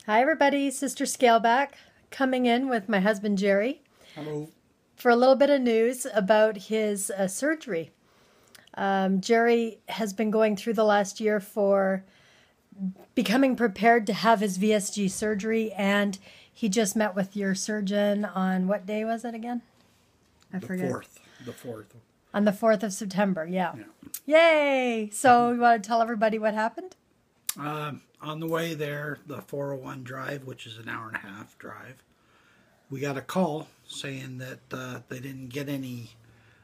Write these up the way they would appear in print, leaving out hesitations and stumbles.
Hi everybody, Sister Scaleback coming in with my husband Jerry. Hello. For a little bit of news about his surgery. Jerry has been going through the last year for becoming prepared to have his VSG surgery, and he just met with your surgeon on what day was it again? I forget. The 4th. On the 4th of September, yeah. Yay! So you want to tell everybody what happened? On the way there, the 401 drive, which is an hour and a half drive, we got a call saying that they didn't get any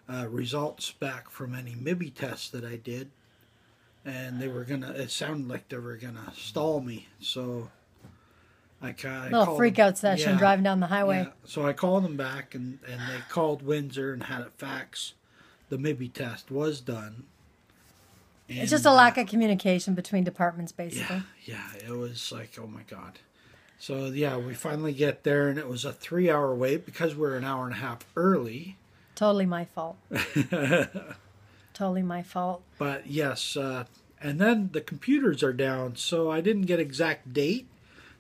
results back from any MIBI tests that I did, and they were gonna. It sounded like they were gonna stall me, so I little freak out session driving down the highway. Yeah. So I called them back, and they called Windsor and had it fax. The MIBI test was done. And, it's just a lack of communication between departments, basically. Yeah, it was like, oh my God. So, yeah, we finally get there, and it was a 3-hour wait because we're an hour and a half early. Totally my fault. Totally my fault. But, yes, and then the computers are down, so I didn't get exact date,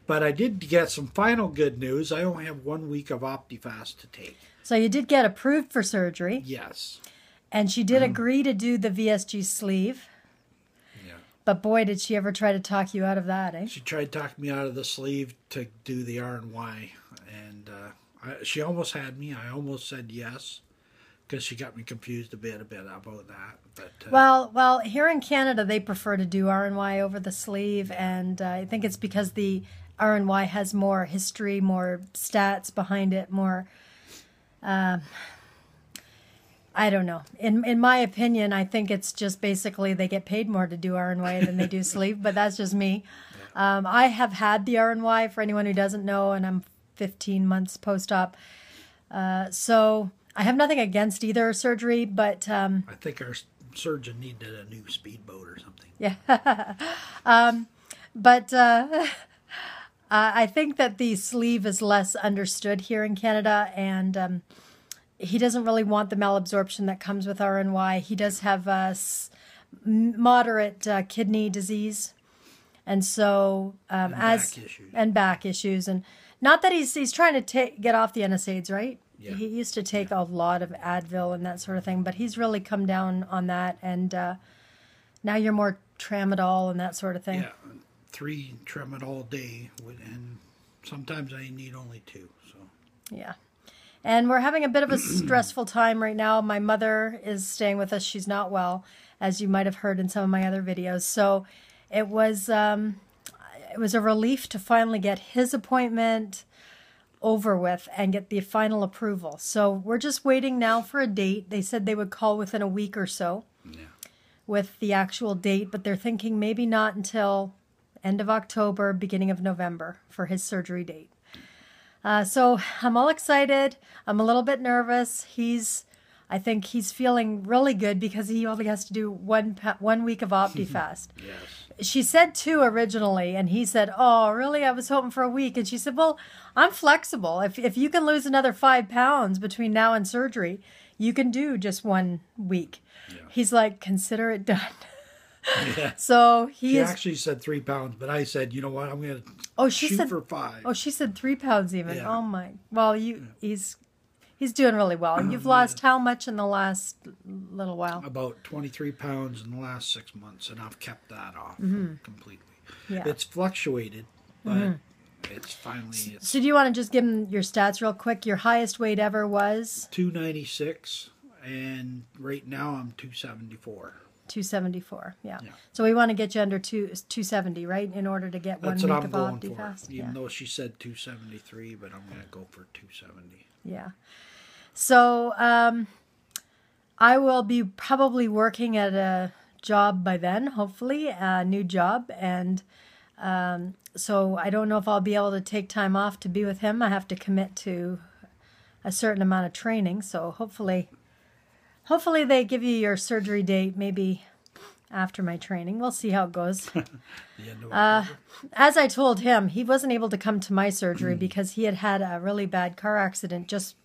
but I did get some final good news. I only have 1 week of OptiFast to take. So you did get approved for surgery. Yes. And she did agree to do the VSG sleeve. But boy, did she ever try to talk you out of that, eh? She tried to talk me out of the sleeve to do the R&Y, and she almost had me. I almost said yes, because she got me confused a bit about that. But well, here in Canada, they prefer to do R&Y over the sleeve, and I think it's because the R&Y has more history, more stats behind it, more... I don't know. In my opinion, I think it's just basically they get paid more to do R&Y than they do sleeve, but that's just me. I have had the R&Y, for anyone who doesn't know, and I'm 15 months post-op. So I have nothing against either surgery, but... I think our surgeon needed a new speedboat or something. Yeah. But I think that the sleeve is less understood here in Canada, and... he doesn't really want the malabsorption that comes with R&Y. He does have moderate kidney disease, and so back issues, and not that he's trying to get off the NSAIDs, right? Yeah. He used to take a lot of Advil and that sort of thing, but he's really come down on that, and now you're more Tramadol and that sort of thing. Yeah, 3 Tramadol a day, and sometimes I need only 2. So yeah. And we're having a bit of a stressful time right now. My mother is staying with us. She's not well, as you might have heard in some of my other videos. So it was a relief to finally get his appointment over with and get the final approval. So we're just waiting now for a date. They said they would call within a week or so with the actual date, but they're thinking maybe not until end of October, beginning of November for his surgery date. So I'm all excited. I'm a little bit nervous. I think he's feeling really good because he only has to do 1 week of OptiFast. Yes. She said 2 originally, and he said, "Oh, really? I was hoping for a week." And she said, "Well, I'm flexible. If you can lose another 5 pounds between now and surgery, you can do just 1 week." Yeah. He's like, "Consider it done." Yeah. So she actually said 3 pounds, but I said, you know what, I'm going to shoot for 5. Oh, she said 3 pounds even. Yeah. Oh my. Well, he's doing really well. You've lost how much in the last little while? About 23 pounds in the last 6 months, and I've kept that off completely. Yeah. It's fluctuated, but it's finally... So do you want to just give them your stats real quick? Your highest weight ever was? 296, and right now I'm 274. 274, yeah. So we want to get you under 270, right, in order to get 1 week of OptiFast. Even though she said 273, but I'm going to go for 270. Yeah. So I will be probably working at a job by then, hopefully, a new job, and so I don't know if I'll be able to take time off to be with him. I have to commit to a certain amount of training, so hopefully they give you your surgery date maybe after my training. We'll see how it goes. As I told him, he wasn't able to come to my surgery because he had a really bad car accident just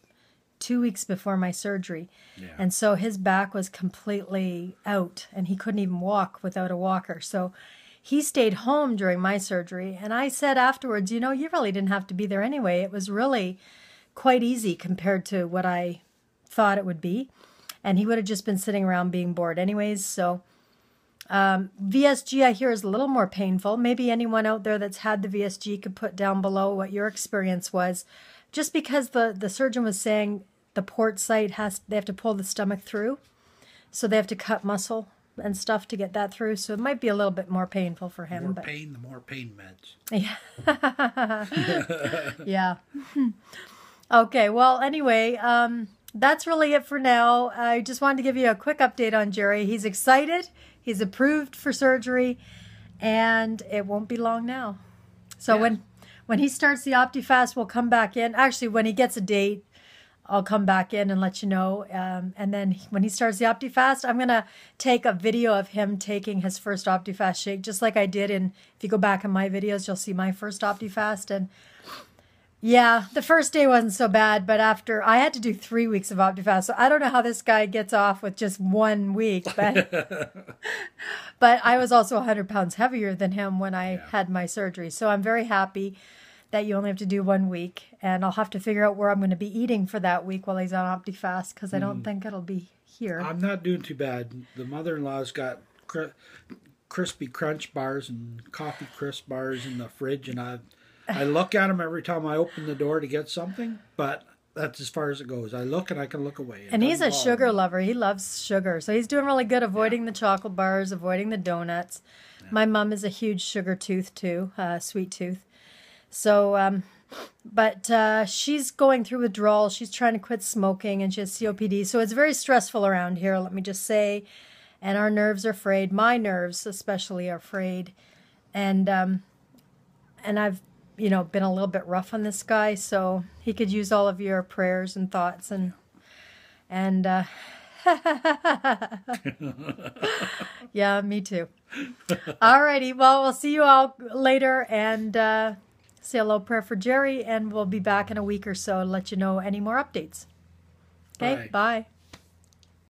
2 weeks before my surgery. Yeah. And so his back was completely out, and he couldn't even walk without a walker. So he stayed home during my surgery. And I said afterwards, you know, you really didn't have to be there anyway. It was really quite easy compared to what I thought it would be. And he would have just been sitting around being bored anyways. So VSG, I hear, is a little more painful. Maybe anyone out there that's had the VSG could put down below what your experience was. Just because the surgeon was saying the port site they have to pull the stomach through. So they have to cut muscle and stuff to get that through. So it might be a little bit more painful for him. The more pain meds. Yeah. Yeah. Okay, well, anyway, that's really it for now. I just wanted to give you a quick update on Jerry. He's excited. He's approved for surgery, and it won't be long now. So when he starts the OptiFast, we'll come back in. Actually, when he gets a date, I'll come back in and let you know. And then when he starts the OptiFast, I'm going to take a video of him taking his first OptiFast shake, just like I did. And if you go back in my videos, you'll see my first OptiFast. And yeah, the first day wasn't so bad, but after I had to do 3 weeks of OptiFast. So I don't know how this guy gets off with just 1 week, but but I was also 100 pounds heavier than him when I had my surgery. So I'm very happy that you only have to do 1 week, and I'll have to figure out where I'm going to be eating for that week while he's on OptiFast, because I don't think it'll be here. I'm not doing too bad. The mother-in-law's got crispy crunch bars and coffee crisp bars in the fridge, and I look at them every time I open the door to get something, but that's as far as it goes. I look and I can look away. And he's a sugar lover. He loves sugar. So he's doing really good avoiding the chocolate bars, avoiding the donuts. Yeah. My mom is a huge sugar tooth too, sweet tooth. So, but she's going through withdrawal. She's trying to quit smoking, and she has COPD. So it's very stressful around here, let me just say. And our nerves are frayed. My nerves especially are frayed. And I've been a little bit rough on this guy, so he could use all of your prayers and thoughts and yeah, me too. Alrighty, well, we'll see you all later, and say a little prayer for Jerry, and we'll be back in a week or so to let you know any more updates. Okay, bye.